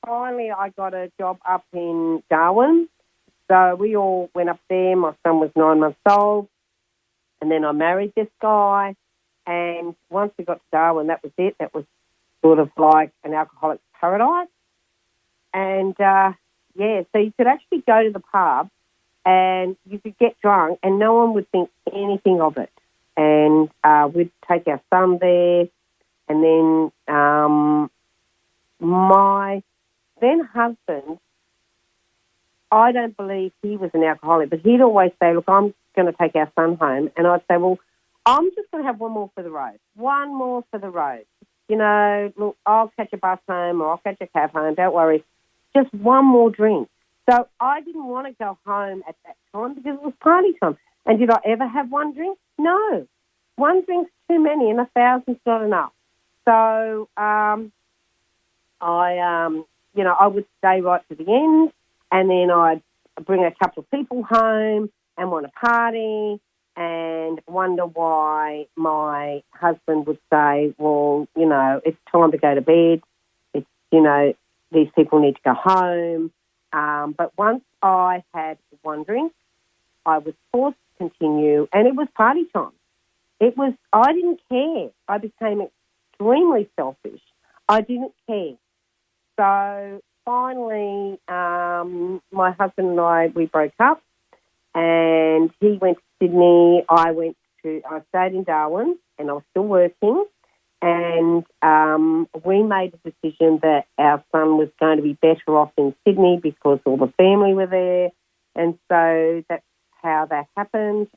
finally I got a job up in Darwin. So we all went up there. My son was 9 months old. And then I married this guy. And once we got to Darwin, that was it. That was sort of like an alcoholic's paradise. And, so you could actually go to the pub and you could get drunk and no one would think anything of it. And we'd take our son there. And then my then husband, I don't believe he was an alcoholic, but he'd always say, look, I'm going to take our son home. And I'd say, well, I'm just going to have one more for the road. One more for the road. You know, look, I'll catch a bus home or I'll catch a cab home. Don't worry. Just one more drink. So I didn't want to go home at that time because it was party time. And did I ever have one drink? No. One drink's too many and 1,000's not enough. So I would stay right to the end and then I'd bring a couple of people home and want to party and wonder why my husband would say, well, you know, it's time to go to bed. It's, you know, these people need to go home. But once I had one drink, I was forced to continue, and it was party time. I didn't care. I became extremely selfish. I didn't care. So finally, my husband and we broke up, and he went to Sydney. I stayed in Darwin, and I was still working. And we made the decision that our son was going to be better off in Sydney because all the family were there. And so that's how that happened.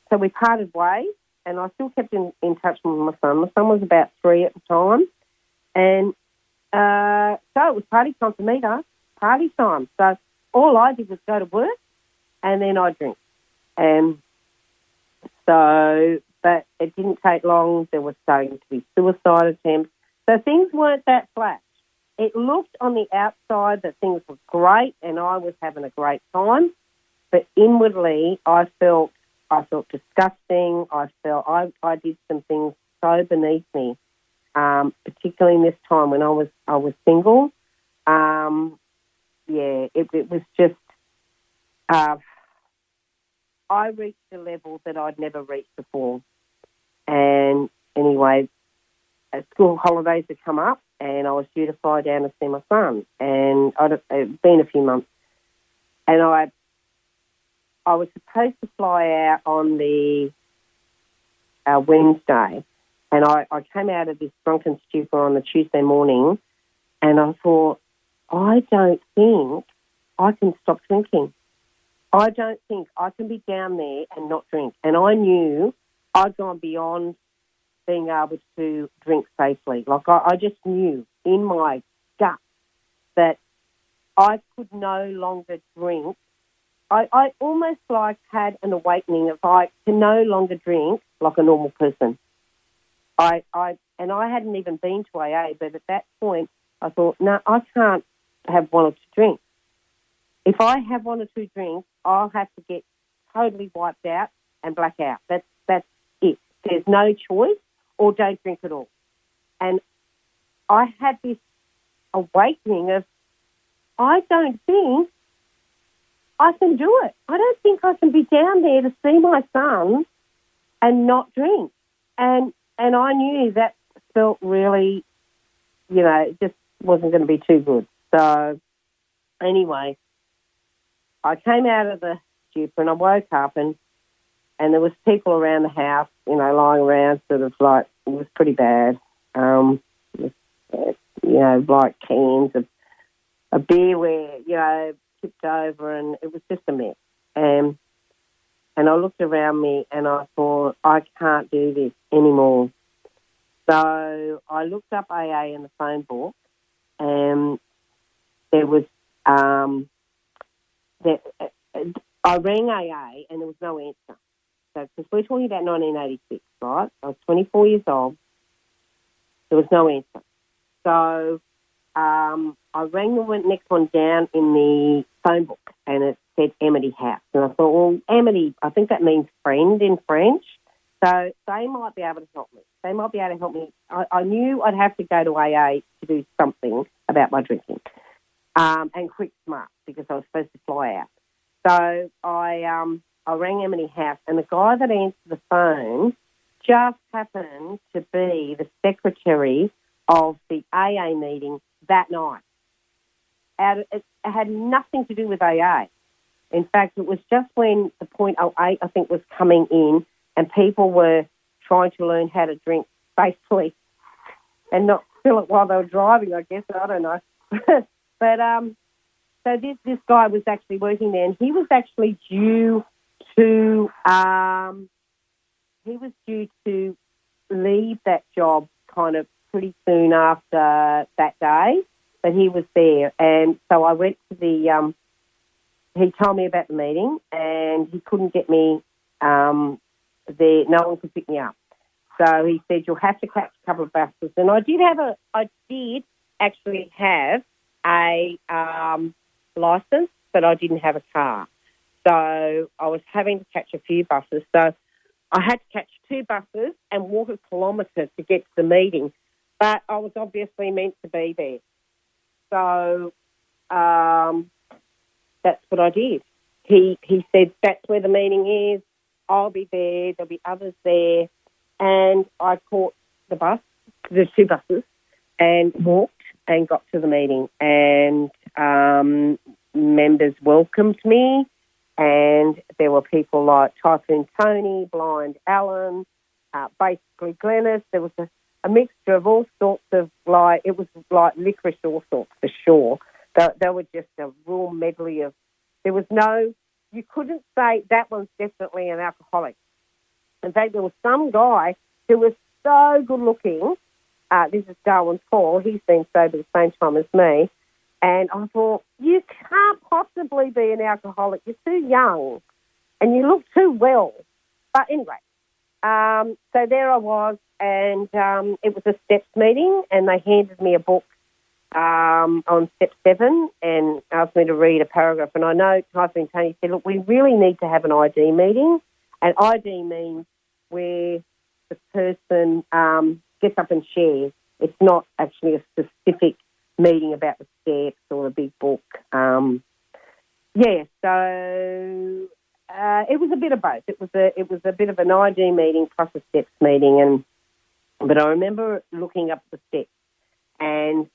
So we parted ways, and I still kept in touch with my son. My son was about 3 at the time. And so it was party time for me, though. Party time. So all I did was go to work, and then I'd drink. But it didn't take long. There was starting to be suicide attempts. So things weren't that flash. It looked on the outside that things were great and I was having a great time. But inwardly, I felt disgusting. I did some things so beneath me, particularly in this time when I was single. It was just... I reached a level that I'd never reached before. And anyway, school holidays had come up and I was due to fly down to see my son. And it'd been a few months. And I was supposed to fly out on the Wednesday. And I came out of this drunken stupor on the Tuesday morning and I thought, I don't think I can stop drinking. I don't think I can be down there and not drink. And I knew I'd gone beyond being able to drink safely. Like I just knew in my gut that I could no longer drink. I almost like had an awakening of I can no longer drink like a normal person. I hadn't even been to AA, but at that point I thought, no, I can't have one or two drinks. If I have one or two drinks, I'll have to get totally wiped out and black out. That's it. There's no choice, or don't drink at all. And I had this awakening of, I don't think I can do it. I don't think I can be down there to see my son and not drink. And I knew that felt really, it just wasn't going to be too good. So anyway, I came out of the stupor and I woke up and there was people around the house, lying around sort of like, it was pretty bad. Like cans of beer where, tipped over and it was just a mess. And I looked around me and I thought, I can't do this anymore. So I looked up AA in the phone book and there was... I rang AA and there was no answer. So, because we're talking about 1986, right? I was 24 years old. There was no answer. So I rang the next one down in the phone book and it said Amity House. And I thought, well, Amity, I think that means friend in French. So they might be able to help me. They might be able to help me. I knew I'd have to go to AA to do something about my drinking, and quick smart, because I was supposed to fly out. So I rang Emily House, and the guy that answered the phone just happened to be the secretary of the AA meeting that night. It had nothing to do with AA. In fact, it was just when the .08, I think, was coming in, and people were trying to learn how to drink safely and not spill it while they were driving, I guess. I don't know. But so this guy was actually working there, and he was actually due to leave that job kind of pretty soon after that day, but he was there. And so I went to he told me about the meeting, and he couldn't get me there. No one could pick me up. So he said, you'll have to catch a couple of buses. And I did actually have a license, but I didn't have a car. So I was having to catch a few buses. So I had to catch 2 buses and walk a kilometre to get to the meeting. But I was obviously meant to be there. So that's what I did. He said, that's where the meeting is. I'll be there. There'll be others there. And I caught the 2 buses, and walked and got to the meeting. And members welcomed me, and there were people like Typhoon Tony, Blind Alan, basically Glennis. There was a mixture of all sorts of, it was like licorice, all sorts for sure. They were just a real medley of, you couldn't say that one's definitely an alcoholic. In fact, there was some guy who was so good looking. This is Darwin Paul. He's been sober the same time as me. And I thought, you can't possibly be an alcoholic. You're too young and you look too well. But anyway, so there I was, and it was a STEPS meeting, and they handed me a book on step 7 and asked me to read a paragraph. And I know Typhoon Tony said, look, we really need to have an ID meeting. And ID means where the person gets up and shares. It's not actually a specific meeting about the steps or a big book. So it was a bit of both. It was a bit of an ID meeting plus a steps meeting, but I remember looking up the steps and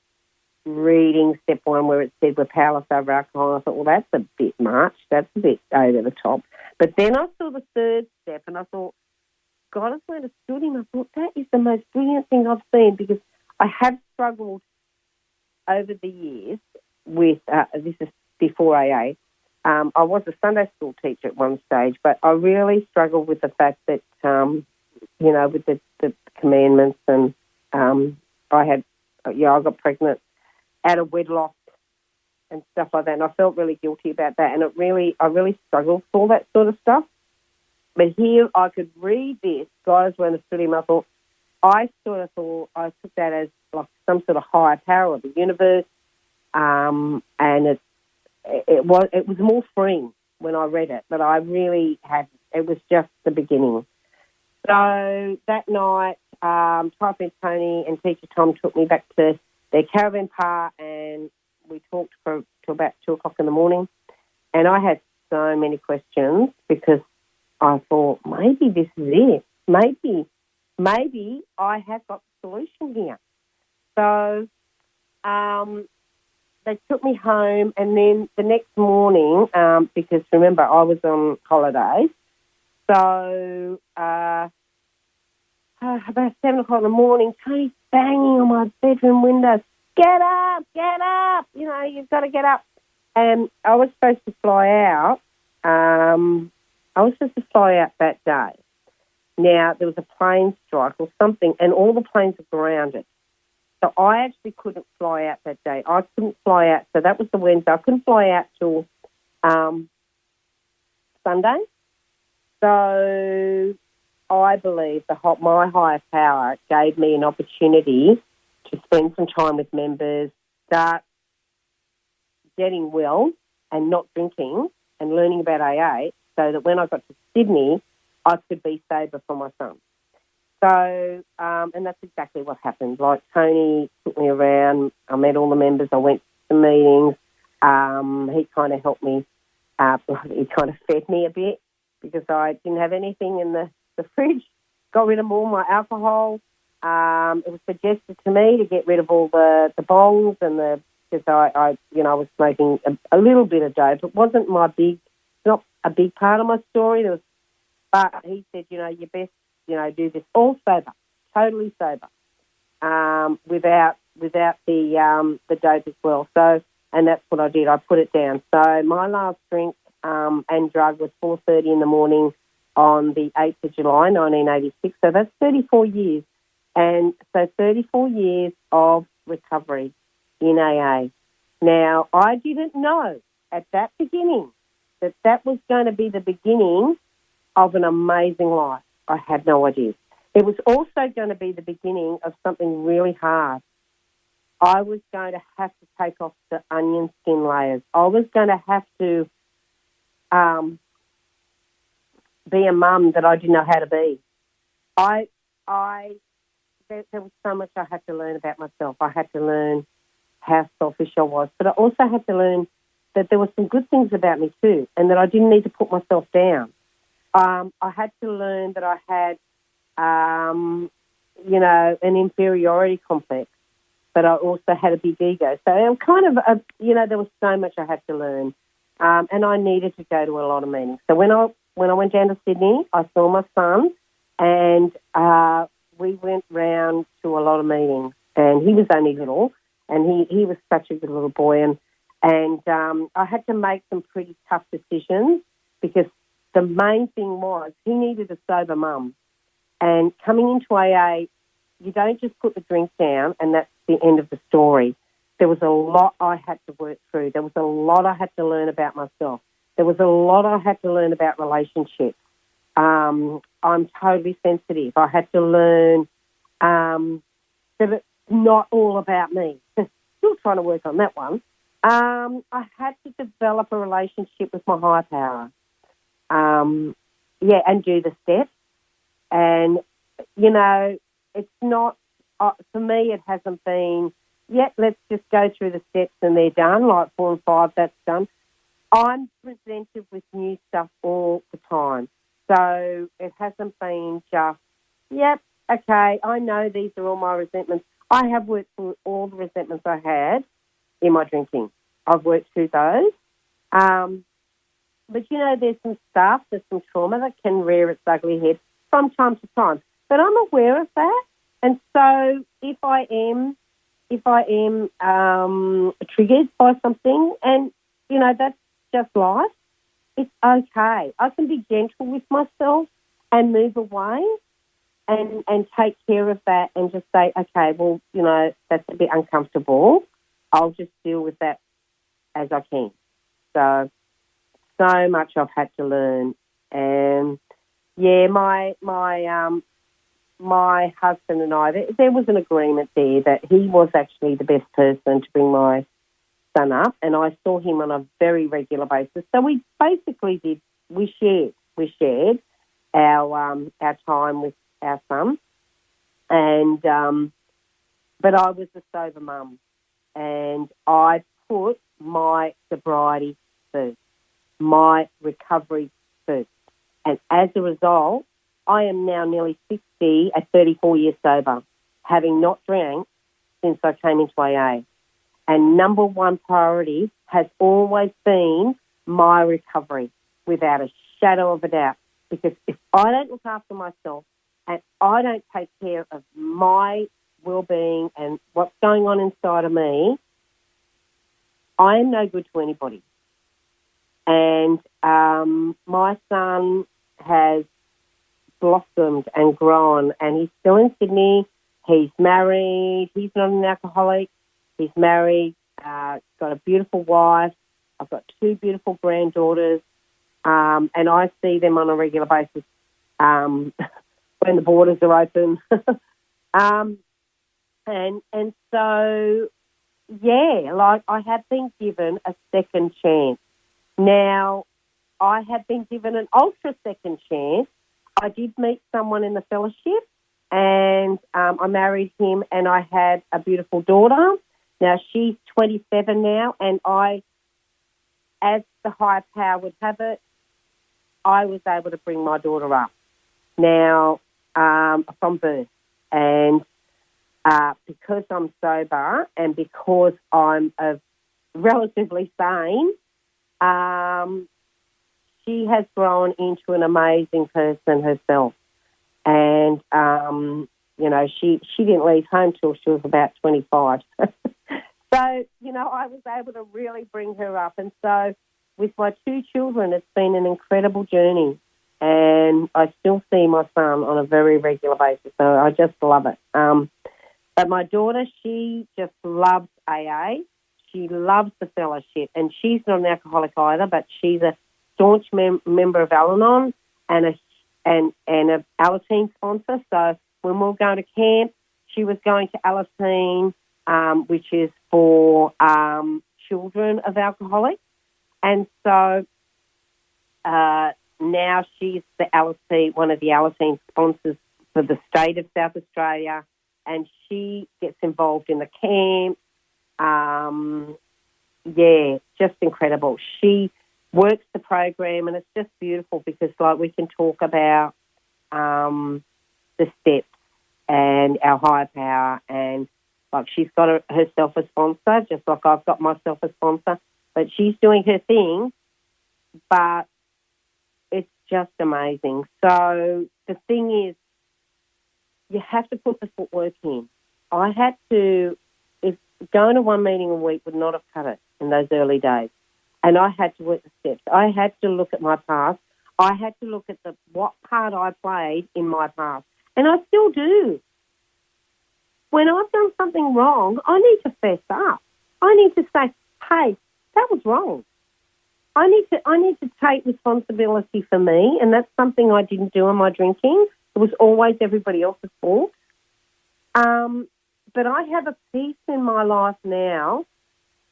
reading step 1 where it said we're powerless over alcohol. I thought, well, that's a bit much. That's a bit over the top. But then I saw the 3rd step and I thought, God, I understood him. I thought, that is the most brilliant thing I've seen, because I have struggled over the years with, this is before AA, I was a Sunday school teacher at one stage, but I really struggled with the fact that, with the commandments, and I got pregnant out of wedlock and stuff like that, and I felt really guilty about that, and I really struggled with all that sort of stuff. But here I could read this, guys were understood him. I took that as like some sort of higher power of the universe, and it was more freeing when I read it, but I really it was just the beginning. So that night, Typhoon Tony and Teacher Tom took me back to their caravan park, and we talked till about 2 o'clock in the morning. And I had so many questions, because I thought, maybe this is it. Maybe I have got the solution here. So they took me home, and then the next morning, because remember, I was on holiday, so about 7 o'clock in the morning, Tony's banging on my bedroom window, get up, you've got to get up. And I was supposed to fly out. That day. Now, there was a plane strike or something, and all the planes were grounded. So I actually couldn't fly out that day. I couldn't fly out. So that was the Wednesday. I couldn't fly out till Sunday. So I believe my higher power gave me an opportunity to spend some time with members, start getting well and not drinking and learning about AA, so that when I got to Sydney, I could be sober for my son. So, and that's exactly what happened. Like, Tony took me around. I met all the members. I went to meetings. He kind of helped me. He kind of fed me a bit because I didn't have anything in the fridge. Got rid of all my alcohol. It was suggested to me to get rid of all the bongs and because I was smoking a little bit of dope. It wasn't not a big part of my story. But he said, you best, do this all sober, totally sober, without the dope as well. So, and that's what I did. I put it down. So my last drink and drug was 4:30 in the morning on the 8th of July, 1986. So that's 34 years. And so 34 years of recovery in AA. Now, I didn't know at that beginning that was going to be the beginning of an amazing life. I had no idea. It was also going to be the beginning of something really hard. I was going to have to take off the onion skin layers. I was going to have to be a mum that I didn't know how to be. There was so much I had to learn about myself. I had to learn how selfish I was, but I also had to learn that there were some good things about me too, and that I didn't need to put myself down. I had to learn that I had, an inferiority complex, but I also had a big ego. So I'm kind of, there was so much I had to learn, and I needed to go to a lot of meetings. So when I went down to Sydney, I saw my son, and we went round to a lot of meetings, and he was only little, and he was such a good little boy, and I had to make some pretty tough decisions because the main thing was he needed a sober mum. And coming into AA, you don't just put the drink down and that's the end of the story. There was a lot I had to work through. There was a lot I had to learn about myself. There was a lot I had to learn about relationships. I'm totally sensitive. I had to learn that it's not all about me. Still trying to work on that one. I had to develop a relationship with my higher power. And do the steps. And, it's not, for me, it hasn't been, let's just go through the steps and they're done, like 4 and 5, that's done. I'm presented with new stuff all the time. So it hasn't been just, okay, I know these are all my resentments. I have worked through all the resentments I had in my drinking. I've worked through those. But, there's some stuff, there's some trauma that can rear its ugly head from time to time. But I'm aware of that. And so if I am triggered by something, and, that's just life, it's okay. I can be gentle with myself and move away and take care of that and just say, okay, well, that's a bit uncomfortable. I'll just deal with that as I can. So much I've had to learn. And, my husband and I, there was an agreement there that he was actually the best person to bring my son up, and I saw him on a very regular basis. So we basically shared our time with our son, and but I was a sober mum, and I put my sobriety first, my recovery first, and as a result, I am now nearly 60 at 34 years sober, having not drank since I came into AA. And number one priority has always been my recovery, without a shadow of a doubt. Because if I don't look after myself and I don't take care of my well-being and what's going on inside of me, I am no good to anybody. And my son has blossomed and grown, and he's still in Sydney. He's married. He's not an alcoholic. He's married, got a beautiful wife. I've got 2 beautiful granddaughters, and I see them on a regular basis when the borders are open. And so, I have been given a second chance. Now, I have been given an ultra second chance. I did meet someone in the fellowship, and I married him, and I had a beautiful daughter. Now, she's 27 now, and as the higher power would have it, I was able to bring my daughter up now from birth. And because I'm sober and because I'm relatively sane, she has grown into an amazing person herself. And, she didn't leave home till she was about 25. So, I was able to really bring her up. And so with my two children, it's been an incredible journey. And I still see my son on a very regular basis. So I just love it. But my daughter, she just loves AA. She loves the fellowship. And she's not an alcoholic either, but she's a staunch member of Al-Anon and a Alateen sponsor. So when we were going to camp, she was going to Alateen, which is for children of alcoholics. And so now she's one of the Alateen sponsors for the state of South Australia, and she gets involved in the camp. Just incredible. She works the program, and it's just beautiful because, we can talk about the steps and our higher power, and, she's got herself a sponsor, just like I've got myself a sponsor, but she's doing her thing, but it's just amazing. So the thing is, you have to put the footwork in. I had to, if going to one meeting a week would not have cut it in those early days. And I had to work the steps. I had to look at my past. I had to look at what part I played in my past. And I still do. When I've done something wrong, I need to fess up. I need to say, hey, that was wrong. I need to take responsibility for me, and that's something I didn't do in my drinking. It was always everybody else's fault. But I have a peace in my life now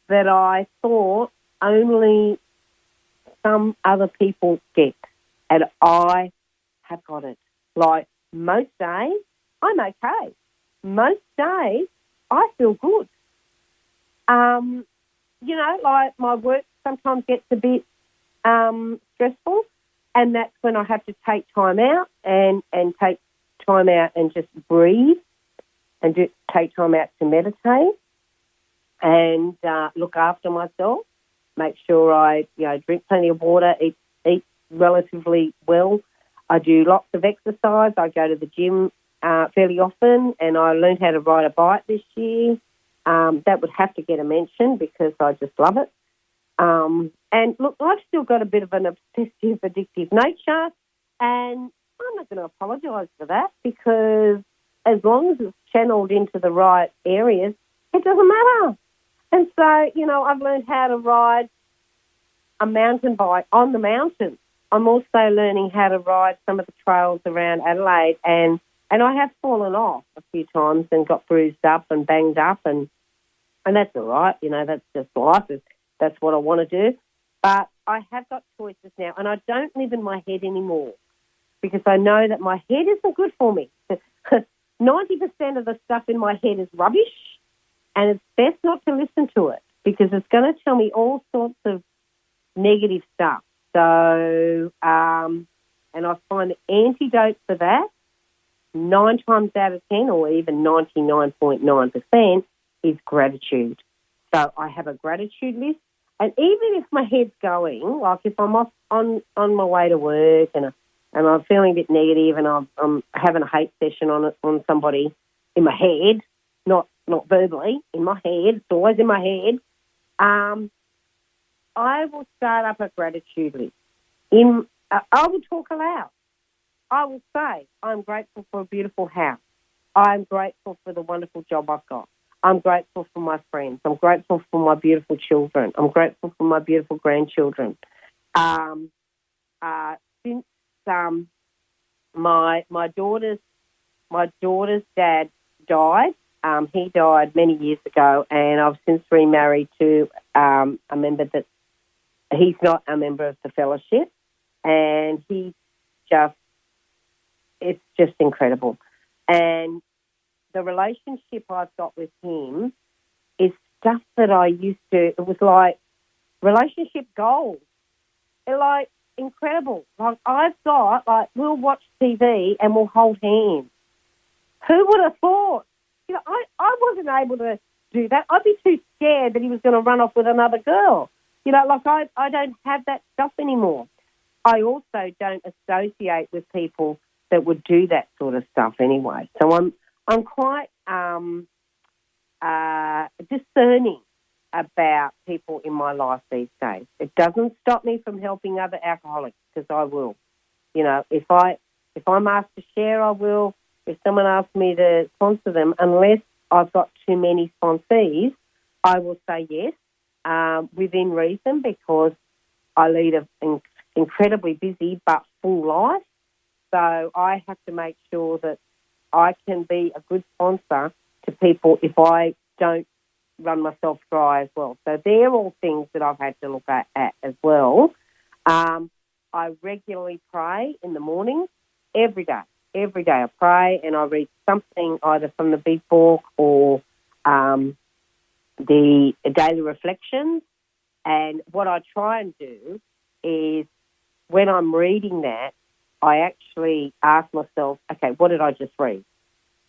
that I thought only some other people get, and I have got it. Like most days, I'm okay. Most days, I feel good. Like my work sometimes gets a bit stressful, and that's when I have to take time out and take time out and just breathe and take time out to meditate and look after myself, make sure I drink plenty of water, eat relatively well. I do lots of exercise. I go to the gym fairly often, and I learned how to ride a bike this year. That would have to get a mention because I just love it. And look, I've still got a bit of an obsessive, addictive nature, and I'm not going to apologise for that because as long as it's channeled into the right areas, it doesn't matter. And so, I've learned how to ride a mountain bike on the mountain. I'm also learning how to ride some of the trails around Adelaide, and I have fallen off a few times and got bruised up and banged up, and that's all right. That's just life. That's what I want to do. But I have got choices now, and I don't live in my head anymore because I know that my head isn't good for me. 90% of the stuff in my head is rubbish, and it's best not to listen to it because it's going to tell me all sorts of negative stuff. So, and I find the antidote for that 9 times out of 10 or even 99.9% is gratitude. So I have a gratitude list, and even if my head's going, like if I'm off on my way to work and I'm feeling a bit negative and I'm having a hate session on somebody in my head, not verbally, in my head, it's always in my head, I will start up a gratitude list. I will talk aloud. I will say, I'm grateful for a beautiful house. I'm grateful for the wonderful job I've got. I'm grateful for my friends. I'm grateful for my beautiful children. I'm grateful for my beautiful grandchildren. Since my daughter's dad died, he died many years ago, and I've since remarried to a member that he's not a member of the fellowship, and it's just incredible. And the relationship I've got with him is stuff that I used to, it was like relationship goals. They're like incredible. Like I've got, like, we'll watch TV and we'll hold hands. Who would have thought? You know, I wasn't able to do that. I'd be too scared that he was going to run off with another girl. You know, like I don't have that stuff anymore. I also don't associate with people that would do that sort of stuff anyway. So I'm quite discerning about people in my life these days. It doesn't stop me from helping other alcoholics, because I will. You know, if I'm asked to share, I will. If someone asks me to sponsor them, unless I've got too many sponsees, I will say yes, within reason, because I lead an incredibly busy but full life. So I have to make sure that I can be a good sponsor to people if I don't run myself dry as well. So they're all things that I've had to look at as well. I regularly pray in the morning, every day. Every day I pray and I read something either from the big book or the daily reflections. And what I try and do is, when I'm reading that, I actually ask myself, okay, what did I just read?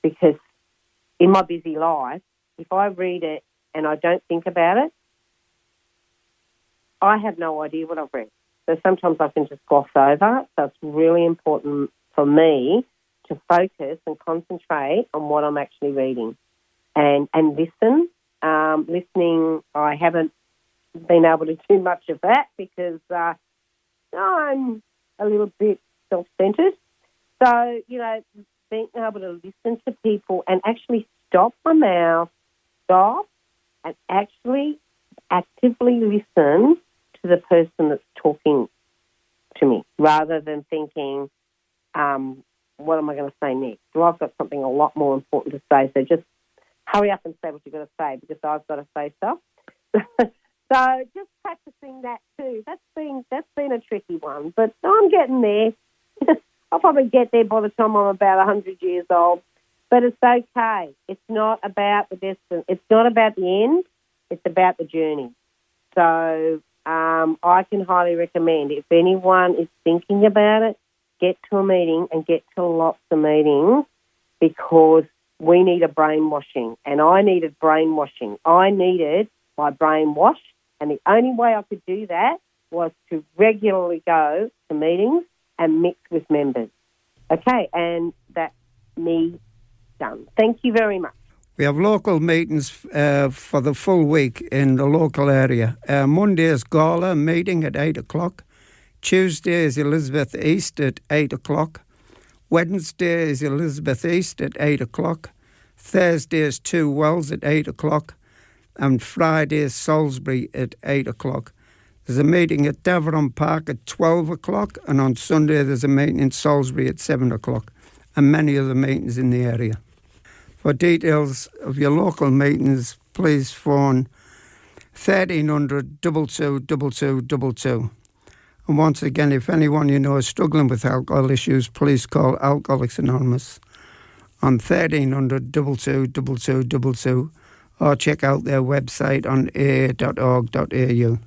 Because in my busy life, if I read it and I don't think about it, I have no idea what I've read. So sometimes I can just gloss over it. So it's really important for me to focus and concentrate on what I'm actually reading and listen. Listening, I haven't been able to do much of that because I'm a little bit self-centred. So, you know, being able to listen to people and actually stop my mouth, stop and actually actively listen to the person that's talking to me, rather than thinking, what am I going to say next? Well, I've got something a lot more important to say, so just hurry up and say what you've got to say, because I've got to say stuff. So just practicing that too. That's been a tricky one, but I'm getting there. I'll probably get there by the time I'm about 100 years old. But it's okay. It's not about the distance. It's not about the end. It's about the journey. So I can highly recommend, if anyone is thinking about it, get to a meeting and get to lots of meetings, because we need a brainwashing. And I needed brainwashing. I needed my brain washed. And the only way I could do that was to regularly go to meetings and mix with members. Okay, and that's me done. Thank you very much. We have local meetings for the full week in the local area. Monday is Gala meeting at 8 o'clock. Tuesday is Elizabeth East at 8 o'clock. Wednesday is Elizabeth East at 8 o'clock. Thursday is Two Wells at 8 o'clock. And Friday is Salisbury at 8 o'clock. There's a meeting at Davron Park at 12 o'clock, and on Sunday there's a meeting in Salisbury at 7 o'clock, and many other meetings in the area. For details of your local meetings, please phone 1300 22 22 22. And once again, if anyone you know is struggling with alcohol issues, please call Alcoholics Anonymous on 1300 22 22 22, or check out their website on aa.org.au.